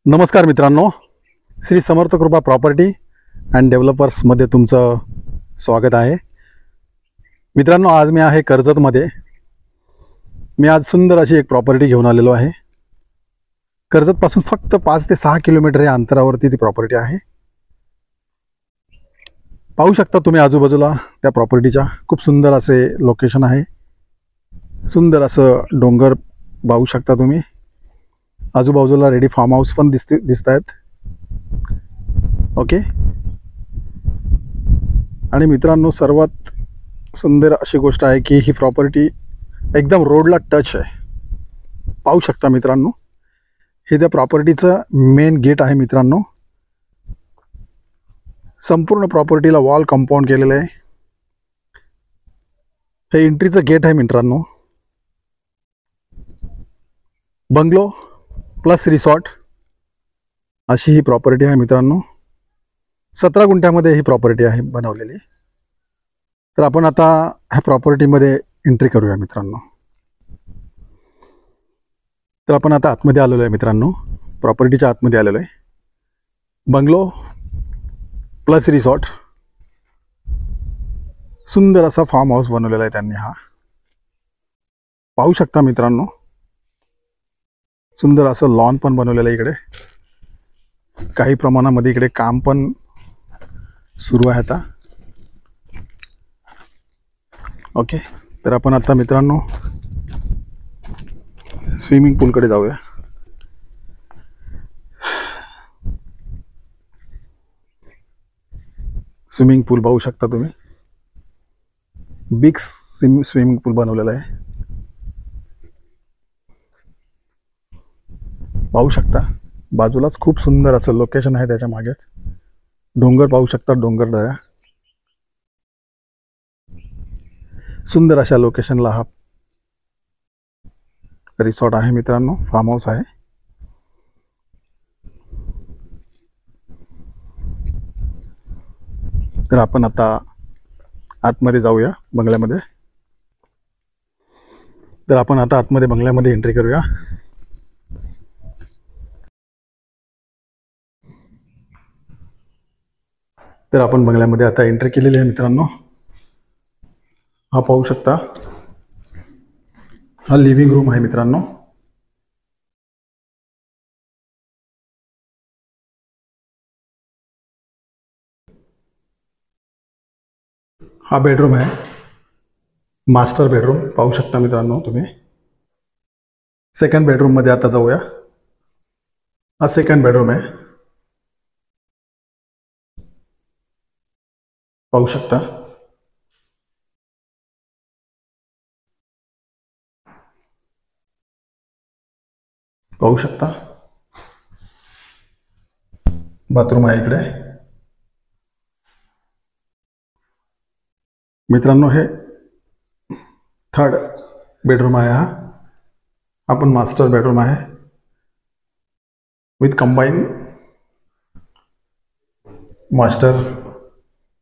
नमस्कार मित्रांनो, श्री समर्थ कृपा प्रॉपर्टी अँड डेव्हलपर्समध्ये तुमचं स्वागत आहे. मित्रांनो, आज मी आहे कर्जतमध्ये. मी आज सुंदर अशी एक प्रॉपर्टी घेऊन आलेलो आहे. कर्जतपासून फक्त 5 ते 6 किलोमीटर या अंतरावरती ती प्रॉपर्टी आहे. पाहू शकता तुम्ही आजूबाजूला त्या प्रॉपर्टीच्या खूप सुंदर असे लोकेशन आहे. सुंदर असं डोंगर पाहू शकता तुम्ही. आजूबाजूला रेडी फार्म हाऊस पण दिसत आहेत. ओके. आणि मित्रांनो, सर्वात सुंदर अशी गोष्ट आहे की ही प्रॉपर्टी एकदम रोडला टच आहे. पाहू शकता मित्रांनो, हे त्या प्रॉपर्टीचं मेन गेट आहे. मित्रांनो, संपूर्ण प्रॉपर्टीला वॉल कंपाऊंड केलेलं आहे. हे एंट्रीचं गेट आहे. मित्रांनो, बंगलो प्लस रिसॉर्ट अशी ही प्रॉपर्टी आहे. मित्रांनो, 17 गुंठ्यामध्ये ही प्रॉपर्टी आहे बनवलेली. तर आपण आता ह्या प्रॉपर्टीमध्ये एंट्री करूया. मित्रांनो, तर आपण आता आतमध्ये आलेलो आहे. मित्रांनो, प्रॉपर्टीच्या आतमध्ये आलेलो आहे. बंगलो प्लस रिसॉर्ट, सुंदर असा फार्म हाऊस बनवलेला आहे त्यांनी. हा पाहू शकता मित्रांनो, सुंदर असं लॉन पण बनवलेलं आहे. इकडे काही प्रमाणामध्ये इकडे काम पण सुरू आहे आता. ओके. तर आपण आता मित्रांनो स्विमिंग पूलकडे जाऊया. स्विमिंग पूल पाहू शकता तुम्ही. बिग स्विमिंग पूल बनवलेला आहे. पाहू शकता बाजूलाच खूप सुंदर असं लोकेशन आहे. त्याच्या मागेच डोंगर पाहू शकता. डोंगर दऱ्या सुंदर अशा लोकेशनला हा रिसॉर्ट आहे. मित्रांनो, फार्म हाऊस आहे. तर आपण आता आतमध्ये जाऊया बंगल्यामध्ये. तर आपण आता आतमध्ये बंगल्यामध्ये एंट्री करूया. तर आपण बंगल्यामध्ये आता एंट्री केलेली आहे. मित्रांनो, हा पाहू शकता, हा लिव्हिंग रूम आहे. मित्रांनो, हा बेडरूम आहे. मास्टर बेडरूम पाहू शकता मित्रांनो तुम्ही. सेकंड बेडरूम मध्ये आता जाऊया. हा सेकंड बेडरूम आहे. पाहू शकता. पाहू शकता बाथरूम आहे इकडे. मित्रांनो, हे थर्ड बेडरूम आहे. हा पण मास्टर बेडरूम आहे विथ कंबाईन मास्टर